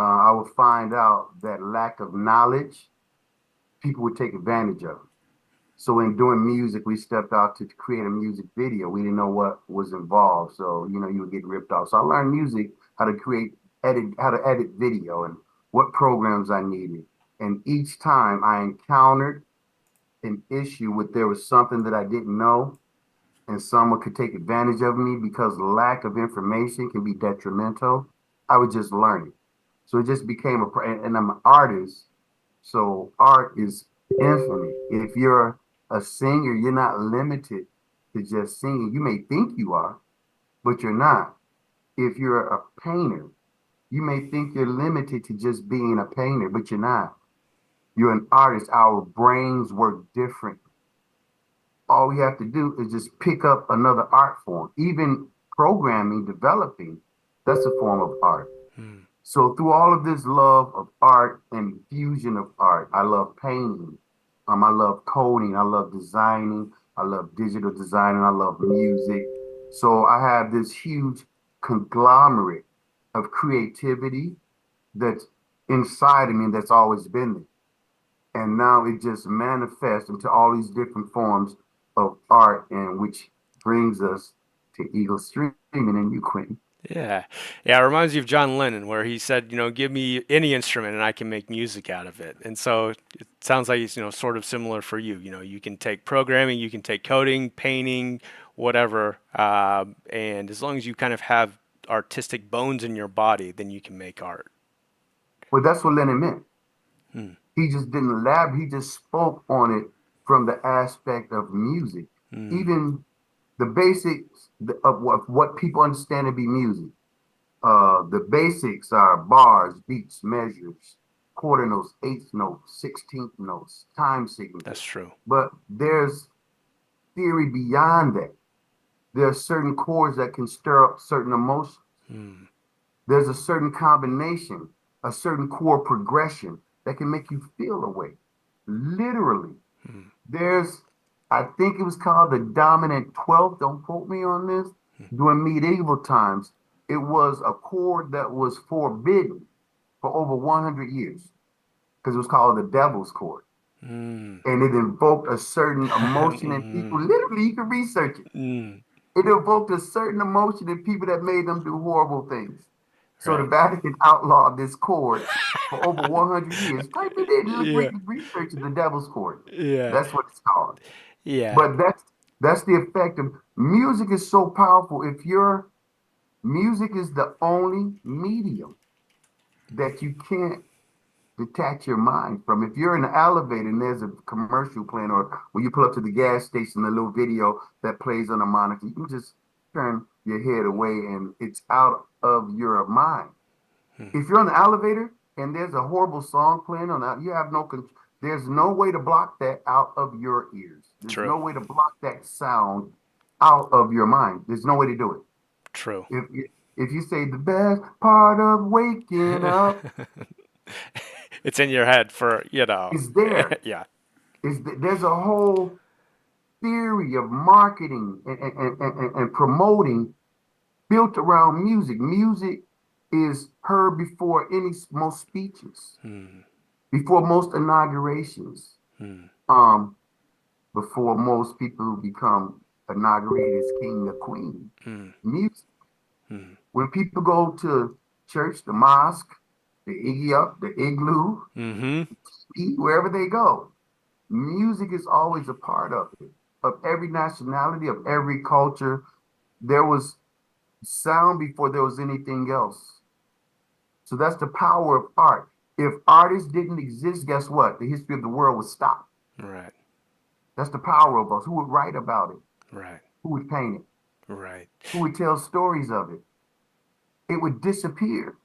I would find out that lack of knowledge, people would take advantage of. So in doing music, we stepped out to create a music video. We didn't know what was involved. So, you would get ripped off. So I learned music, how to how to edit video and what programs I needed. And each time I encountered an issue with there was something that I didn't know and someone could take advantage of me because lack of information can be detrimental, I would just learn it. So it just became and I'm an artist. So art is infinite. If you're a singer, you're not limited to just singing. You may think you are, but you're not. If you're a painter, you may think you're limited to just being a painter, but you're not. You're an artist. Our brains work different. All we have to do is just pick up another art form. Even programming, developing, that's a form of art. Hmm. So through all of this love of art and fusion of art, I love painting. I love coding. I love designing. I love digital design and I love music. So I have this huge conglomerate of creativity that's inside of me that's always been there. And now it just manifests into all these different forms of art, and which brings us to Eagle Streaming in Ukraine. Yeah. Yeah, it reminds you of John Lennon, where he said, give me any instrument and I can make music out of it. And so it sounds like it's, sort of similar for you. You can take programming, you can take coding, painting, whatever. And as long as you kind of have artistic bones in your body, then you can make art. Well, that's what Lennon meant. Hmm. He just didn't lab, he just spoke on it from the aspect of music. Hmm. Even the basics of what people understand to be music. The basics are bars, beats, measures, quarter notes, eighth notes, 16th notes, time That's signatures. true. But there's theory beyond that. There are certain chords that can stir up certain emotions. Hmm. There's a certain combination, a certain chord progression that can make you feel a way. Literally. Hmm. There's, I think it was called the dominant 12th. Don't quote me on this. During medieval times, it was a chord that was forbidden for over 100 years because it was called the devil's chord. Hmm. And it invoked a certain emotion in Hmm. people. Literally, you can research it. Hmm. It evoked a certain emotion in people that made them do horrible things. So the Right. Vatican outlawed this chord for over 100 years. Type it in, look, Yeah. research the devil's chord. Yeah. That's what it's called. Yeah. But that's the effect of music is so powerful. If your music is the only medium that you can't detach your mind from. If you're in the elevator and there's a commercial playing, or when you pull up to the gas station, a little video that plays on a monitor, you can just turn your head away and it's out of your mind. Hmm. If you're on the elevator and there's a horrible song playing on that, you have no control. There's no way to block that out of your ears. There's True. no way to block that sound out of your mind. There's no way to do it. True. If you say the best part of waking up It's in your head for, is there, yeah. there's a whole theory of marketing and promoting built around music. Music is heard before most speeches, Hmm. before most inaugurations, Hmm. um, before most people who become inaugurated as king or queen. Hmm. Music. Hmm. When people go to church, the mosque, the Iggy up, the igloo, Mm-hmm. wherever they go, music is always a part of it, of every nationality, of every culture. There was sound before there was anything else. So that's the power of art. If artists didn't exist, guess what? The history of the world would stop. Right. That's the power of us. Who would write about it? Right. Who would paint it? Right. Who would tell stories of it? It would disappear.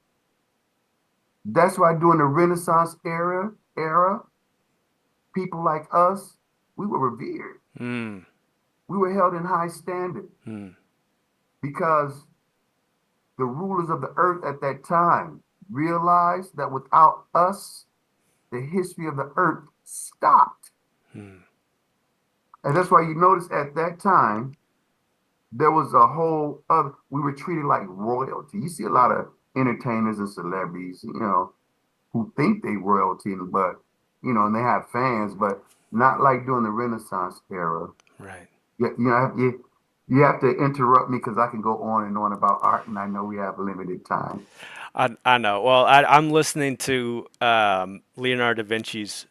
That's why during the Renaissance era, people like us, we were revered. Hmm. We were held in high standard Hmm. because the rulers of the earth at that time realized that without us, the history of the earth stopped. Hmm. And that's why you notice at that time, there was a whole other, we were treated like royalty. You see a lot of entertainers and celebrities, who think they royalty, but and they have fans, but not like during the Renaissance era. Right. You have to interrupt me because I can go on and on about art, and I know we have limited time. I know. Well, I'm listening to Leonardo da Vinci's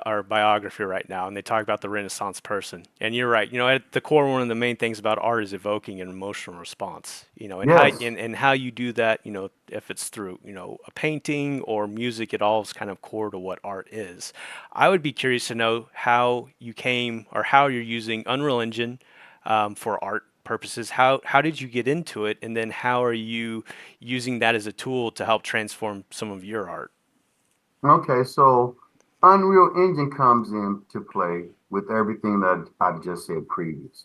or biography right now, and they talk about the Renaissance person. And you're right. At the core, one of the main things about art is evoking an emotional response. Yes. And how you do that. If it's through a painting or music, it all is kind of core to what art is. I would be curious to know how you came or how you're using Unreal Engine for art purposes. How did you get into it, and then how are you using that as a tool to help transform some of your art? Okay, so Unreal Engine comes into play with everything that I've just said previous.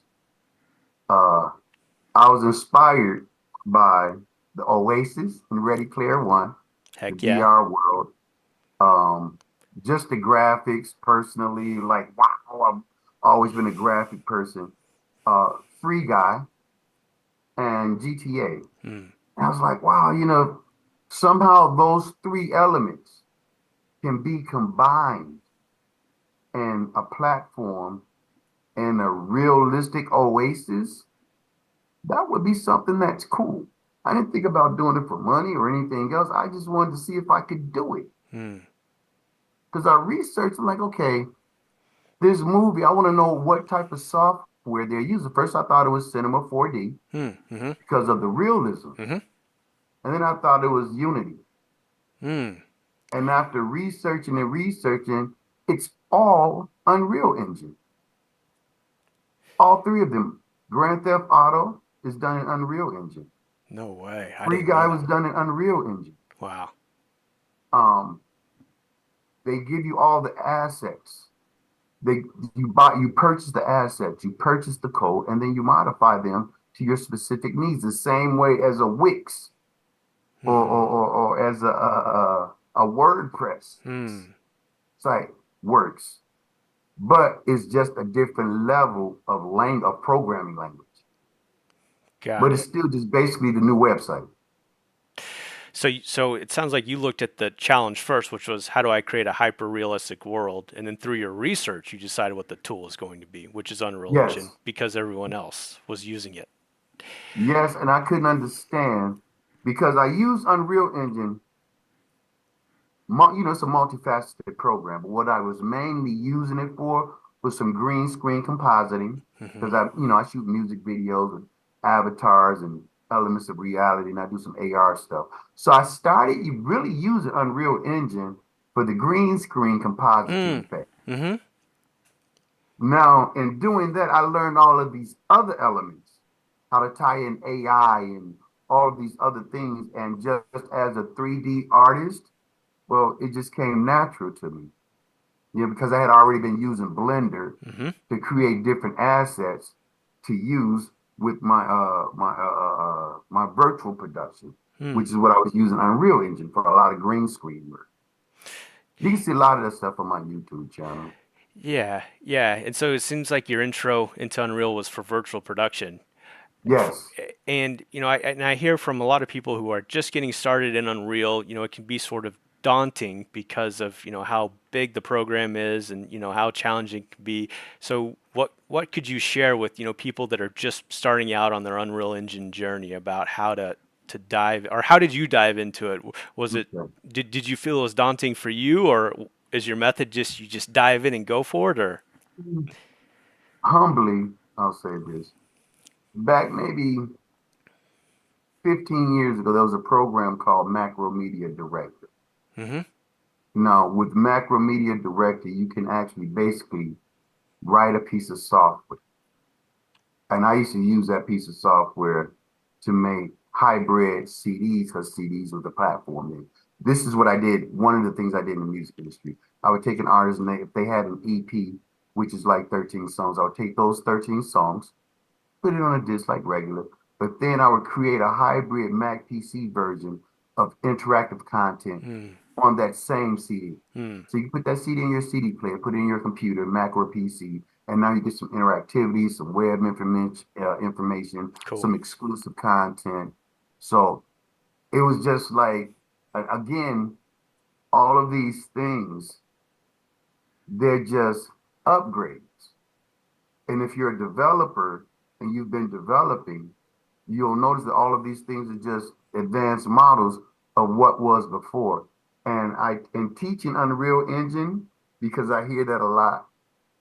Uh, I was inspired by the Oasis and Ready Player One, the Heck yeah. VR world. Just the graphics personally, like wow, I've always been a graphic person. Uh, Free Guy and GTA. And Mm, I was like, wow, somehow those three elements can be combined in a platform and a realistic oasis. That would be something that's cool. I didn't think about doing it for money or anything else. I just wanted to see if I could do it. mm, Because I researched, I'm like, okay, this movie, I want to know what type of software they're using. First, I thought it was Cinema 4D mm, mm-hmm, because of the realism. mm-hmm, And then I thought it was Unity. mm. And after researching and researching, it's all Unreal Engine. All three of them. Grand Theft Auto is done in Unreal Engine. No way. I Free didn't know Guy that. was done in Unreal Engine. Wow. Um, they give you all the assets. They you purchase the assets, you purchase the code, and then you modify them to your specific needs. The same way as a Wix Mm-hmm. or as a WordPress Mm. site works, but it's just a different level of programming language. Got But it's it. still just basically the new website. So it sounds like you looked at the challenge first, which was how do I create a hyper realistic world, and then through your research, you decided what the tool is going to be, which is Unreal Engine, Yes, because everyone else was using it. yes, and I couldn't understand because I use Unreal Engine. It's a multifaceted program, but what I was mainly using it for was some green screen compositing Mm-hmm. because I shoot music videos with avatars and elements of reality, and I do some AR stuff. So I started really using Unreal Engine for the green screen compositing Mm. effect. Mm-hmm. Now, in doing that, I learned all of these other elements, how to tie in AI and all of these other things. And just as a 3D artist, well, it just came natural to me. Because I had already been using Blender Mm-hmm. to create different assets to use with my virtual production, Mm. which is what I was using Unreal Engine for a lot of green screen work. You can see a lot of that stuff on my YouTube channel. Yeah, yeah. And so it seems like your intro into Unreal was for virtual production. F- Yes, And I hear from a lot of people who are just getting started in Unreal, it can be sort of daunting because of, how big the program is and, how challenging it can be. So what could you share with, people that are just starting out on their Unreal Engine journey about how to dive, or how did you dive into it? Was it okay. did you feel it was daunting for you, or is your method just you just dive in and go for it, or Humbly, I'll say this. Back maybe 15 years ago, there was a program called Macromedia Director. mm-hmm, Now, with Macromedia Director, you can actually basically write a piece of software. And I used to use that piece of software to make hybrid CDs because CDs was the platform then. This is what I did. One of the things I did in the music industry. I would take an artist and if they had an EP, which is like 13 songs, I would take those 13 songs, put it on a disc like regular, but then I would create a hybrid Mac PC version of interactive content mm, on that same CD. mm, So you put that CD in your CD player, put it in your computer, Mac or PC, and now you get some interactivity, some web information, some cool, exclusive content. So it was just like, again, all of these things, they're just upgrades. And if you're a developer and you've been developing, you'll notice that all of these things are just advanced models of what was before. And I in teaching Unreal Engine, because I hear that a lot,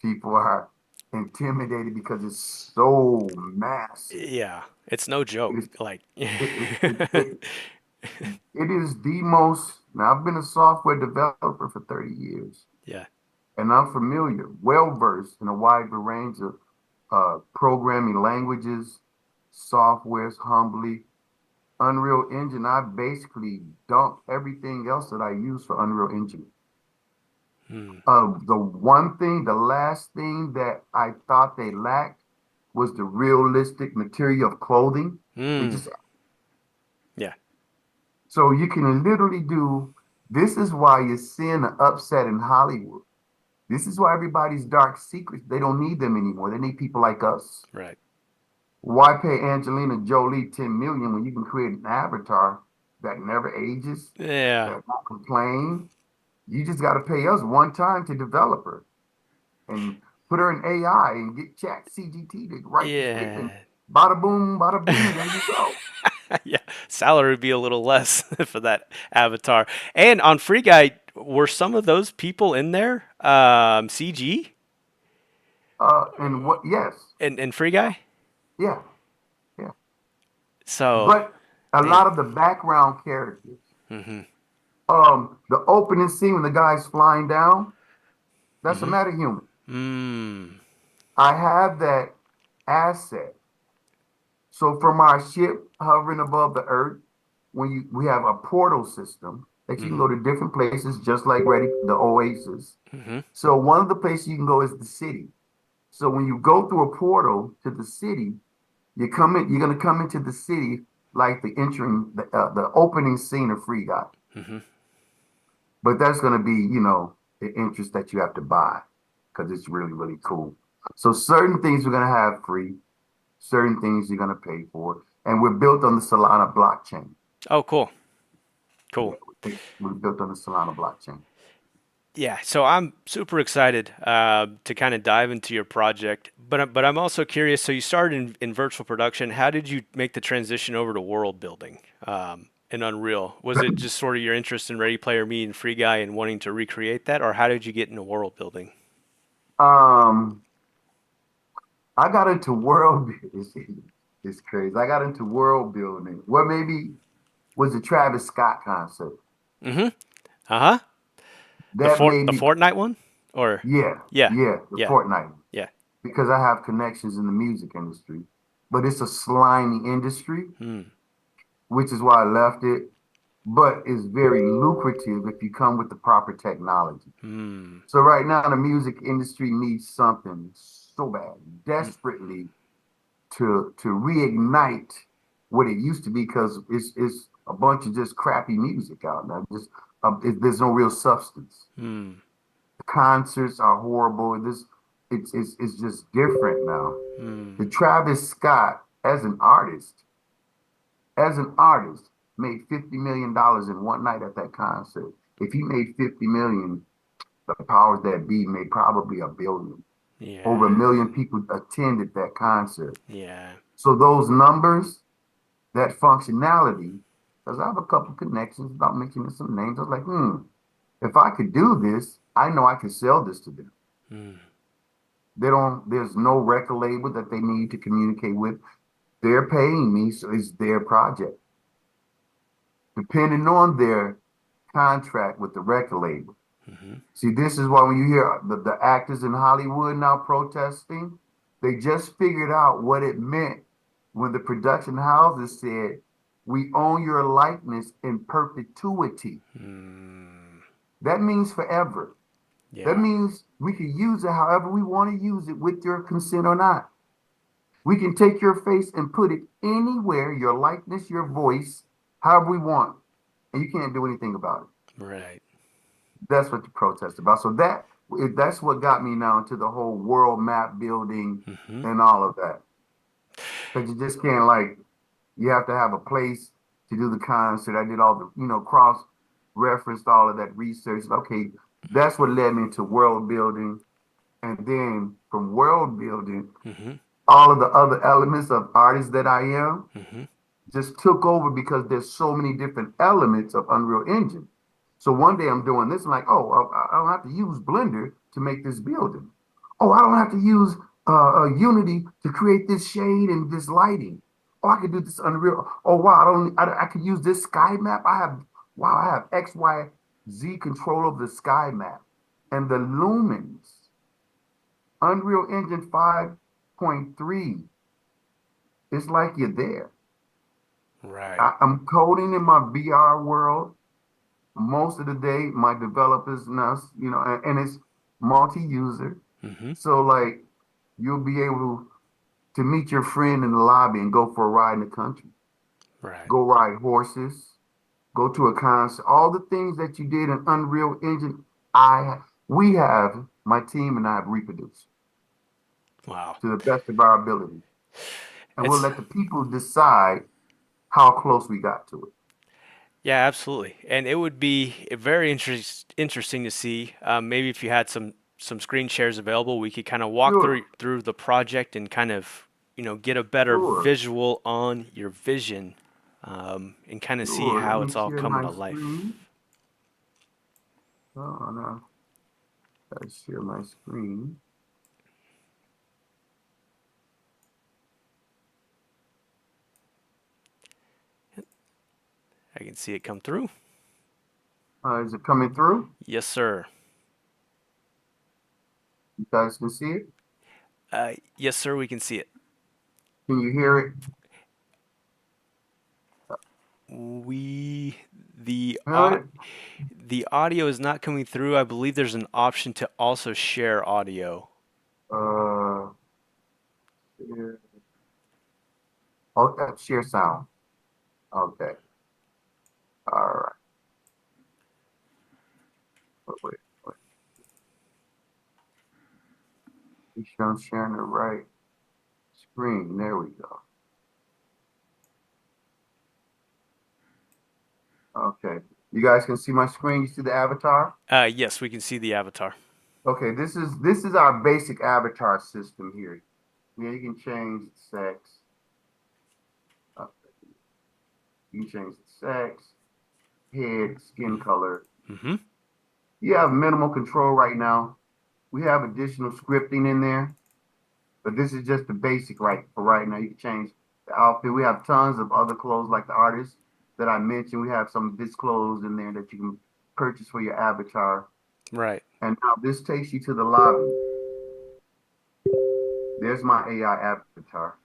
people are intimidated because it's so massive. Yeah, it's no joke. It is Like, it is the most. Now I've been a software developer for 30 years, yeah. and I'm familiar, well versed in a wide range of programming languages, softwares, humbly. Unreal Engine, I basically dumped everything else that I use for Unreal Engine. Hmm. The one thing, the last thing that I thought they lacked was the realistic material of clothing. They Hmm. just Yeah. so you can literally do. This is why you're seeing an upset in Hollywood. This is why everybody's dark secrets. They don't need them anymore. They need people like us. Right. Why pay Angelina Jolie 10 million when you can create an avatar that never ages, Yeah. that won't complain? You just got to pay us one time to develop her and put her in AI and get Chat CGT to write the script and Yeah. bada bing, there you go. Yeah. Salary would be a little less for that avatar. And on Free Guy, were some of those people in there? CG And what? Yes, and Free Guy. yeah, yeah. So, But a damn. lot of the background characters, Mm-hmm. the opening scene when the guy's flying down, that's a Mm-hmm. metahuman. Mm. I have that asset. So from our ship hovering above the earth, we have a portal system that you can Mm-hmm. go to different places, just like Ready the Oasis. Mm-hmm. So one of the places you can go is the city. So when you go through a portal to the city, you're gonna come into the city like the opening scene of Free Guy. Mm-hmm. But that's gonna be, the interest that you have to buy because it's really, really cool. So certain things we're gonna have free, certain things you're gonna pay for, and we're built on the Solana blockchain. Oh, cool. Yeah, Cool. we're built on the Solana blockchain. Yeah, so I'm super excited to kind of dive into your project, but I'm also curious. So you started in virtual production. How did you make the transition over to world building in Unreal? Was it just sort of your interest in Ready Player Me and Free Guy and wanting to recreate that, or how did you get into world building? Um, I got into world it's crazy. I got into world building. What maybe was the Travis Scott concert Mm-hmm. Uh-huh. that made The me, Fortnite one, or yeah, yeah, yeah, the yeah, Fortnite, yeah. because I have connections in the music industry, but it's a slimy industry, Hmm. which is why I left it. But it's very lucrative if you come with the proper technology. Hmm. So right now, the music industry needs something so bad, Hmm. desperately to reignite what it used to be because it's a bunch of just crappy music out now. Just there's no real substance. Hmm. The concerts are horrible. It's just different now. Hmm. The Travis Scott as an artist made $50 million in one night at that concert. If he made 50 million, the powers that be made probably a billion. Over a Yeah. million people attended that concert. Yeah. So those numbers, that functionality, because I have a couple connections about mentioning some names. I was like, if I could do this, I know I could sell this to them. Hmm. There's no record label that they need to communicate with. They're paying me, so it's their project. Depending on their contract with the record label. Hmm. See, this is why when you hear the actors in Hollywood now protesting, they just figured out what it meant when the production houses said, we own your likeness in perpetuity. Hmm. That means forever. That Yeah. means we can use it however we want to use it with your consent or not. We can take your face and put it anywhere, your likeness, your voice, however we want, and you can't do anything about it. Right. That's what the protest about. So that's what got me now into the whole world map building Hmm. and all of that. Because you just can't, like, you have to have a place. to do the concert. I did all the, cross referenced all of that research. Okay, that's what led me to world building. And then from world building, Mm-hmm. all of the other elements of artist that I am Mm-hmm. just took over because there's so many different elements of Unreal Engine. So one day I'm doing this, I'm like, oh, I don't have to use Blender to make this building. Oh, I don't have to use Unity to create this shade and this lighting. Oh, I could do this Unreal. Oh, wow, I could use this sky map. Wow, I have X, Y, Z control of the sky map and the lumens. Unreal Engine 5.3, it's like you're there. Right. I'm coding in my VR world most of the day. My developers and us, and it's multi-user. Mm-hmm. So like you'll be able to meet your friend in the lobby and go for a ride in the country, Right. go ride horses, go to a concert. All the things that you did in Unreal Engine, we have my team and I have reproduced Wow. to the best of our ability, and we'll It's let the people decide how close we got to it. Yeah, absolutely. And it would be very interesting to see. Maybe if you had some screen shares available, we could kind of walk Sure, through the project and kind of get a better sure, visual on your vision, and kind of see sure. Let how me it's all share coming my to life. screen. Oh no, I share my screen. I can see it come through. Is it coming through? Yes, sir. You guys can see it. Yes, sir. We can see it. Can you hear it? We the Hear it? the audio is not coming through. I believe there's an option to also share audio. Uh, share, oh, share sound. Okay. All right. Wait. Make sure I'm sharing the right screen. There we go. Okay. You guys can see my screen. You see the avatar? Yes, we can see the avatar. Okay. This is our basic avatar system here. Yeah, you can change the sex. Uh, you can change the sex, head, skin color. Mm-hmm. You have minimal control right now. We have additional scripting in there, but this is just the basic right for right now. You can change the outfit. We have tons of other clothes like the artists that I mentioned. We have some disclosed in there that you can purchase for your avatar. Right. And now this takes you to the lobby. There's my AI avatar.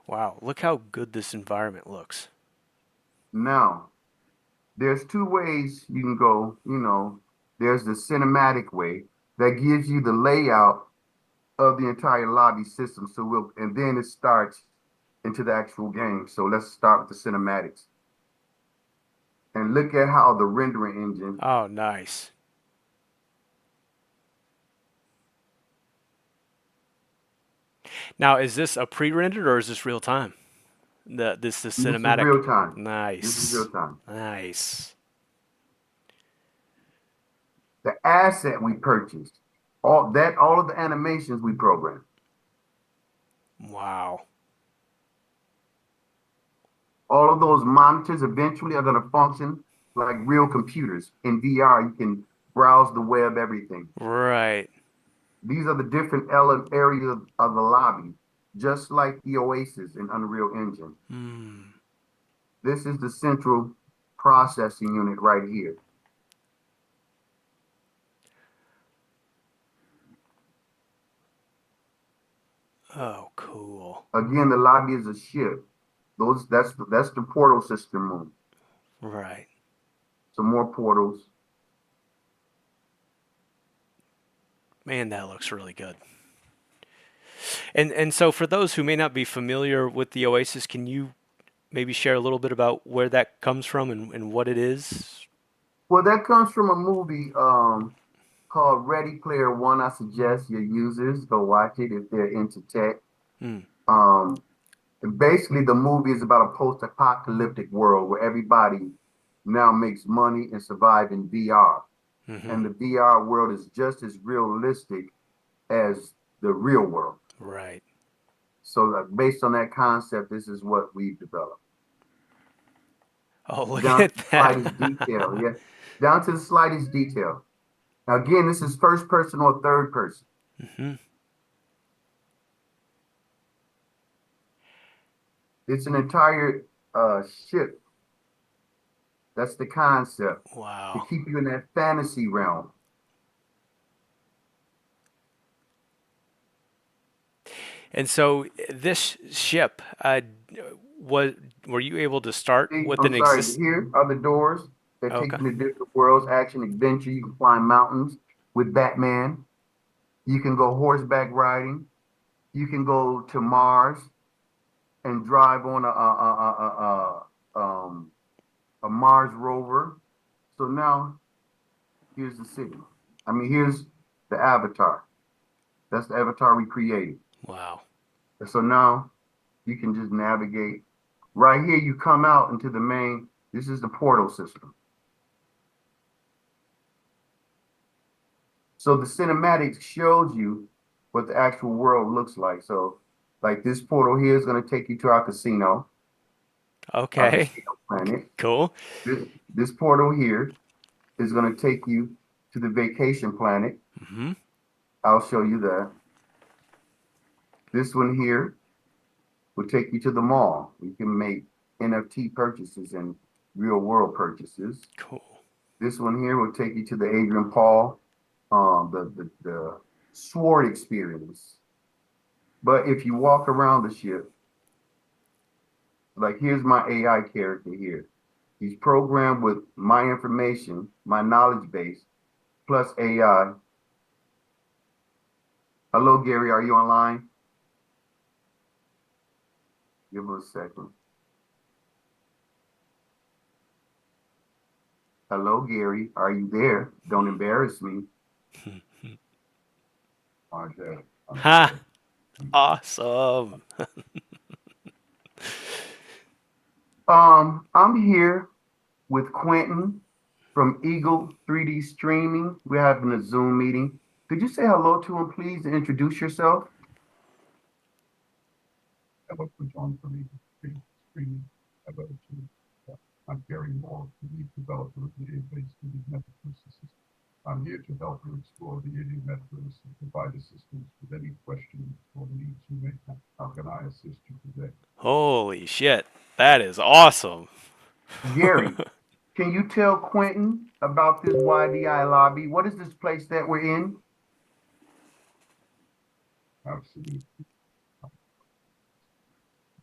Wow, look how good this environment looks. Now, there's two ways you can go. There's the cinematic way that gives you the layout of the entire lobby system. And then it starts into the actual game. So let's start with the cinematics and look at how the rendering engine. Oh, nice. Now, is this a pre-rendered or is this real time? The This is cinematic. real time. This is real Nice. time. Nice. The asset we purchased, all of the animations we programmed, Wow. all of those monitors eventually are going to function like real computers. In VR, you can browse the web, everything. Right. These are the different areas of the lobby, just like the Oasis in Unreal Engine. Hmm. This is the central processing unit right here. Oh, cool. Again, the lobby is a ship. That's the portal system room. Right. Some more portals. Man, that looks really good. And so for those who may not be familiar with the Oasis, can you maybe share a little bit about where that comes from and what it is? Well, that comes from a movie called Ready Player One. I suggest your users go watch it if they're into tech. Hmm. Um, And basically, the movie is about a post-apocalyptic world where everybody now makes money and survive in VR. Hmm. And the VR world is just as realistic as the real world. Right. So, based on that concept, this is what we've developed. Oh, look Down to at the that. slightest detail. Yeah. Down to the slightest detail. Now, again, this is first person or third person. Hmm. It's an entire ship. That's the concept to Wow. keep you in that fantasy realm. And so this ship, was were you able to start See, with I'm an sorry, exist? here are the doors that take Okay. you to different worlds, action, adventure. You can climb mountains with Batman. You can go horseback riding. You can go to Mars and drive on a Mars rover. So now here's the city. I mean, here's the avatar. That's the avatar we created. Wow. And so now you can just navigate. Right here, you come out into the main. This is the portal system. So the cinematics shows you what the actual world looks like. So, like this portal here is going to take you to our Okay. casino planet. Cool. This portal here is going to take you to the vacation planet. Hmm. I'll show you that. This one here will take you to the mall. You can make NFT purchases and real world purchases. Cool. This one here will take you to the Adrian Paul, the sword experience. But if you walk around the ship, like here's my AI character here. He's programmed with my information, my knowledge base, plus AI. Hello, Gary, are you online? Give him a second. Hello, Gary, are you there? Don't embarrass me. I'm there. I'm Ha! there. Awesome. I'm here with Quentin from Eagle 3D Streaming. We're having a Zoom meeting. Could you say hello to him, please, and introduce yourself? Hello for John from Eagle 3D Streaming. Hello to I'm Gary Moore, the lead developer of the database for the Metaverse system. I'm here to help you explore the Indian Metaverse and provide assistance with any questions or needs you may have. How can I assist you today? Holy shit. That is awesome. Gary, can you tell Quentin about this YDI lobby? What is this place that we're in? Absolutely.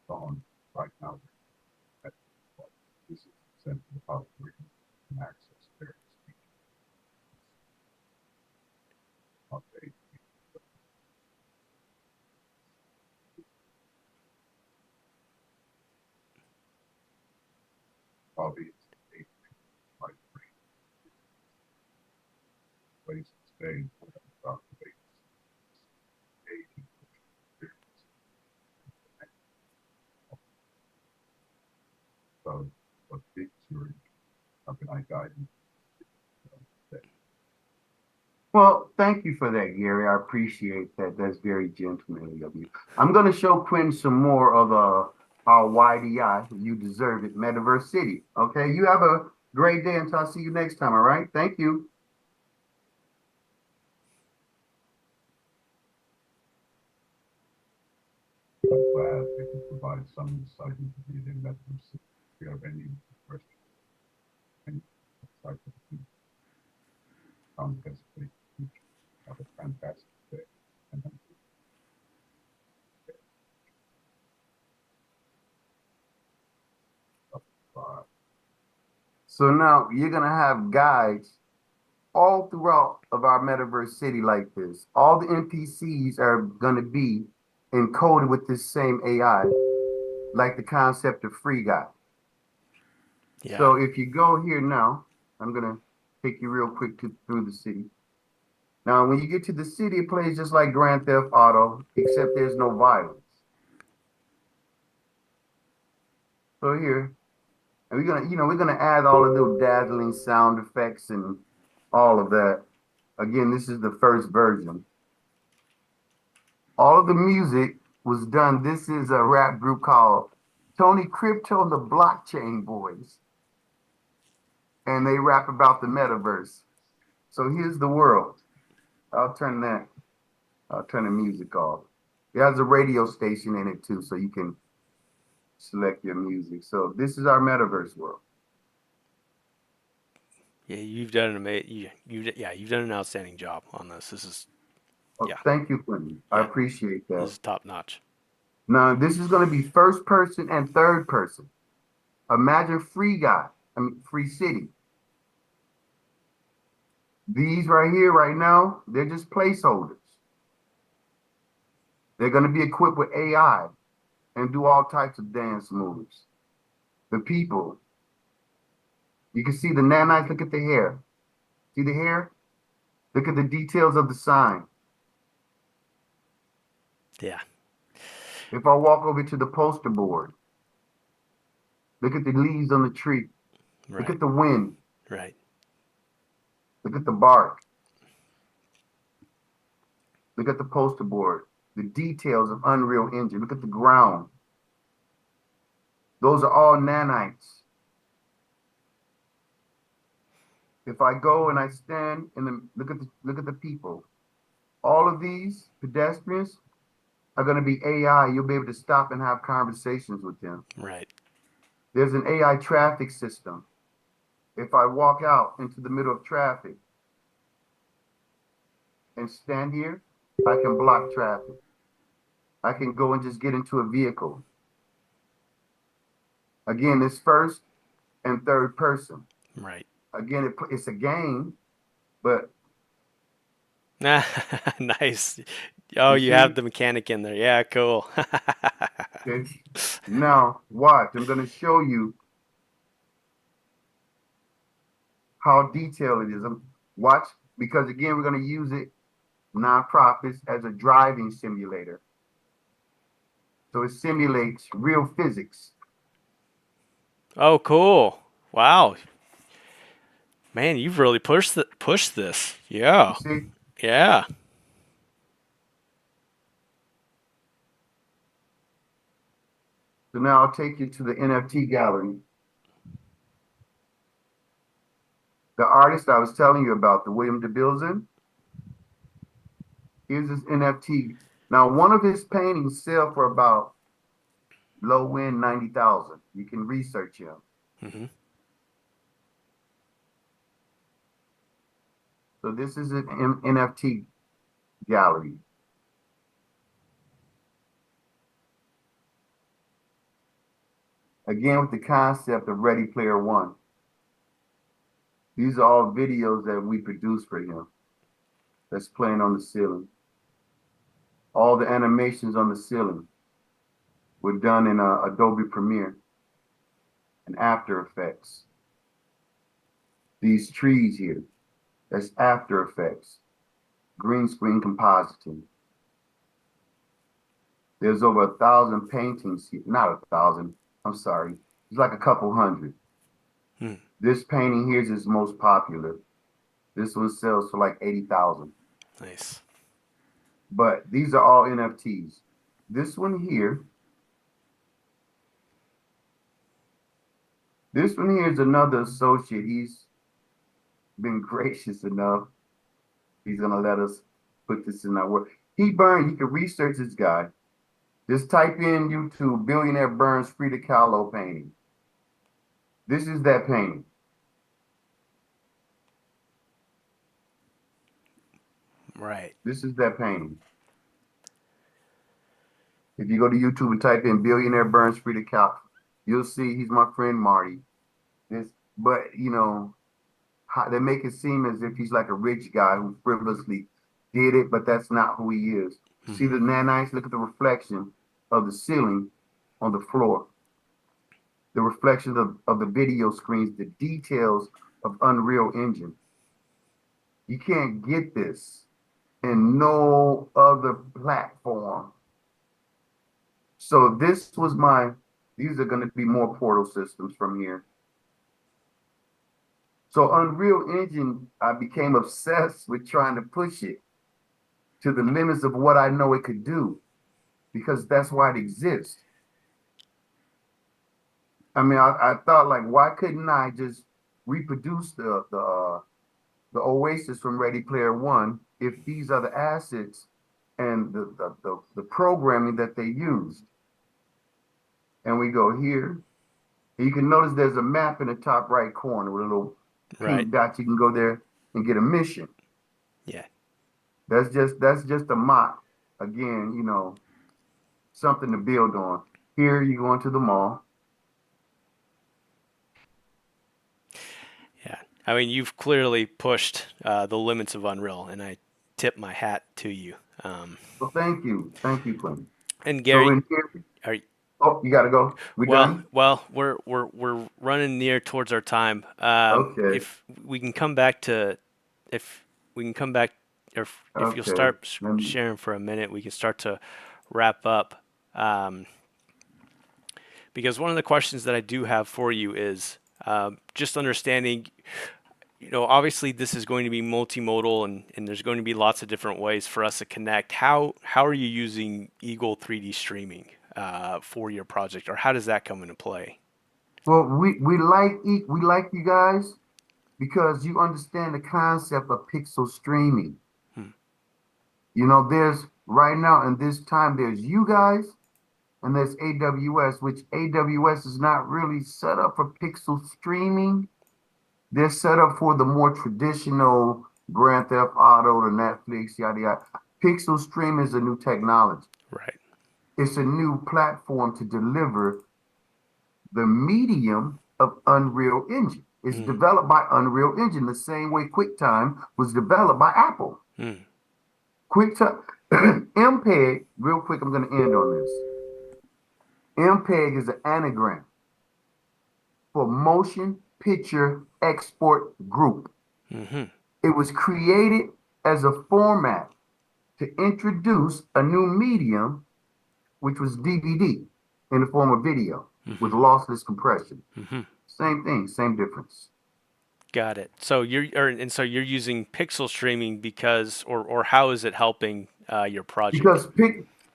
On right now. This is central about where you can access various features of a lobby. It's a right place to stay about the base aging experience. So, what big series? How can I guide you? Well, thank you for that, Gary. I appreciate that. That's very gentlemanly of you. I'm going to show Quinn some more of our YDI. You deserve it, Metaverse City. Okay, you have a great day until I see you next time. All right, thank you. I'm glad we could provide some insight into the Metaverse City. If you have any questions, any insight, don't hesitate to have a fantastic day. And bye. So now you're gonna have guides all throughout of our metaverse city like this. All the NPCs are gonna be encoded with this same AI, like the concept of free guy. Yeah. So if you go here now, I'm gonna take you real quick through the city. Now, when you get to the city, it plays just like Grand Theft Auto, except there's no violence. So here, and we're gonna add all of those dazzling sound effects and all of that. Again, this is the first version. All of the music was done. This is a rap group called Tony Crypto and the Blockchain Boys, and they rap about the metaverse. So here's the world. I'll turn that. I'll turn the music off. It has a radio station in it too, so you can select your music. So this is our metaverse world. Yeah, you've done an yeah, you've done an outstanding job on this. This is Oh, yeah, thank you, Quentin. I yeah, appreciate this that. is top notch. Now, this is going to be first person and third person. Imagine Free Guy, I mean, Free City. These right here, right now, they're just placeholders. They're going to be equipped with AI and do all types of dance moves. The people, you can see the nanites, look at the hair. See the hair? Look at the details of the sign. Yeah, If I walk over to the poster board, look at the leaves on the tree. Look right, at the wind. right. Look at the bark. Look at the poster board. The details of Unreal Engine. Look at the ground. Those are all nanites. If I go and I stand and look at the people, all of these pedestrians are going to be AI. You'll be able to stop and have conversations with them. Right. There's an AI traffic system. If I walk out into the middle of traffic and stand here, I can block traffic. I can go and just get into a vehicle. Again, it's first and third person. Right. Again, it's a game, but Nice. Oh, you you have see, the mechanic in there. Yeah, cool. okay. Now watch. I'm going to show you how detailed it is. Watch, because again, we're going to use it nonprofits as a driving simulator. So it simulates real physics. Oh, cool. Wow. Man, you've really pushed this. You Yeah. see? Yeah. So now I'll take you to the NFT gallery. The artist I was telling you about, the William DeBilzin, here's his NFT. Now, one of his paintings sell for about low end 90,000. You can research him. Hmm. So this is an NFT gallery. Again, with the concept of Ready Player One. These are all videos that we produced for him that's playing on the ceiling. All the animations on the ceiling were done in Adobe Premiere and After Effects. These trees here, that's After Effects, green screen compositing. There's over 1,000 paintings here, not 1,000, I'm sorry, it's like a couple hundred. Hmm. This painting here is his most popular. This one sells for like 80,000. Nice. But these are all NFTs. This one here, this one here is another associate. He's been gracious enough. He's gonna let us put this in our work. You can research this guy. Just type in YouTube, Billionaire Burns Frida Kahlo painting. This is that painting. Right. This is that painting. If you go to YouTube and type in Billionaire Burns Frida Kahlo, you'll see he's my friend Marty. This, but they make it seem as if he's like a rich guy who frivolously did it, but that's not who he is. See Hmm. the nanites? Look at the reflection of the ceiling on the floor, the reflection of the video screens, the details of Unreal Engine. You can't get this in no other platform. So this was my These are going to be more portal systems from here. So Unreal Engine, I became obsessed with trying to push it to the limits of what I know it could do, because that's why it exists. I mean, I thought like, why couldn't I just reproduce the Oasis from Ready Player One if these are the assets and the programming that they used? And we go here. You can notice there's a map in the top right corner with a little Right. pink dot. You can go there and get a mission. Yeah. That's just a mock. Again, something to build on. Here you go into the mall. Yeah. I mean, you've clearly pushed the limits of Unreal, and I tip my hat to you. Um, Well, thank you, Clinton. and So Gary, in here, are oh, you gotta go. We well, done? well, we're running near towards our time. Okay, If we can come back to, if we can come back, or if you'll okay. start Let me, sharing for a minute, we can start to wrap up. Um, because one of the questions that I do have for you is just understanding. Obviously this is going to be multimodal, and there's going to be lots of different ways for us to connect. How are you using Eagle 3D streaming for your project, or how does that come into play? well, we like you guys because you understand the concept of pixel streaming. Hmm. There's right now in this time, there's you guys and there's AWS, which AWS is not really set up for pixel streaming. They're set up for the more traditional Grand Theft Auto, the Netflix, yada yada. Pixel stream is a new technology. Right. It's a new platform to deliver the medium of Unreal Engine. It's Mm. developed by Unreal Engine the same way QuickTime was developed by Apple. Mm. QuickTime, MPEG, real quick, I'm going to end on this. MPEG is an anagram for Motion Picture Export Group. Hmm. It was created as a format to introduce a new medium, which was DVD in the form of video with Hmm. lossless compression. Hmm. Same thing, same difference. Got it. So you're using pixel streaming because, or how is it helping your project? Because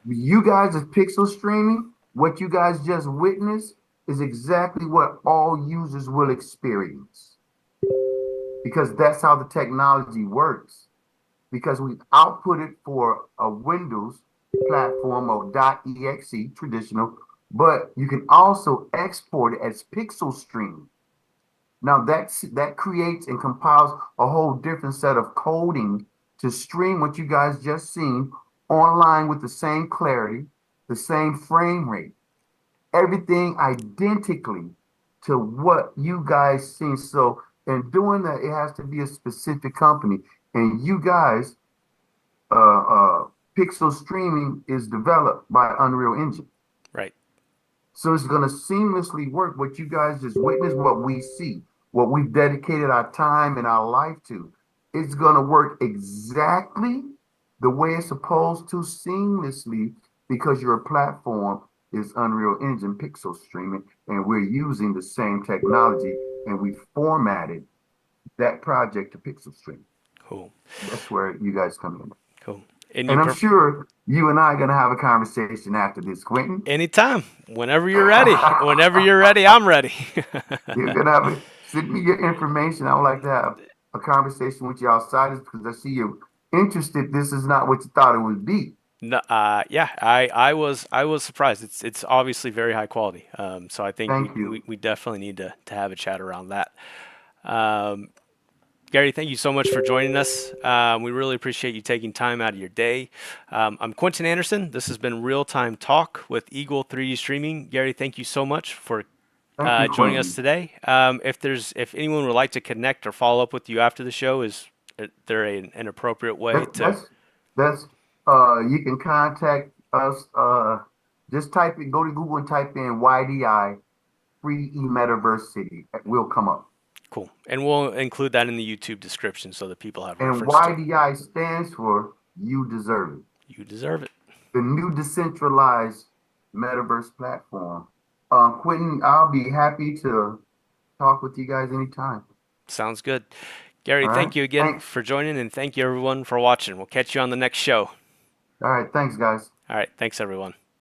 you guys is pixel streaming, what you guys just witnessed is exactly what all users will experience. Because that's how the technology works. Because we output it for a Windows platform or .exe traditional, but you can also export it as pixel stream. Now that creates and compiles a whole different set of coding to stream what you guys just seen online with the same clarity, the same frame rate, everything identically to what you guys seen. So in doing that, it has to be a specific company. And you guys, Pixel Streaming is developed by Unreal Engine. Right. So it's going to seamlessly work. What you guys just witnessed, what we see, what we've dedicated our time and our life to, it's going to work exactly the way it's supposed to seamlessly because your platform is Unreal Engine pixel streaming and we're using the same technology and we formatted that project to pixel stream. Cool. That's where you guys come in. Cool. And And I'm sure you and I are going to have a conversation after this, Quentin. anytime, whenever you're ready. Whenever you're ready, I'm ready. You're gonna have send me your information. I would like to have a conversation with you outside because I see you're interested. This is not what you thought it would be. No, yeah, I was surprised. It's obviously very high quality. So I think we, Thank we, you. we definitely need to have a chat around that. Um, Gary, thank you so much for joining us. We really appreciate you taking time out of your day. I'm Quentin Anderson. This has been Real Time Talk with Eagle 3D Streaming. Gary, thank you so much for Thank you, joining us Quentin. today. If anyone would like to connect or follow up with you after the show, is there an appropriate way That, to? that's you can contact us. Just type in, go to Google and type in YDI free e Metaverse City. It will come up. Cool. And we'll include that in the YouTube description so that people have And reference to it. YDI stands for You Deserve It. You deserve it. The new decentralized metaverse platform Quentin, I'll be happy to talk with you guys anytime. Sounds good. Gary, All right. thank you again Thanks. for joining, and thank you everyone for watching. We'll catch you on the next show. All right. Thanks, guys. All right, thanks everyone.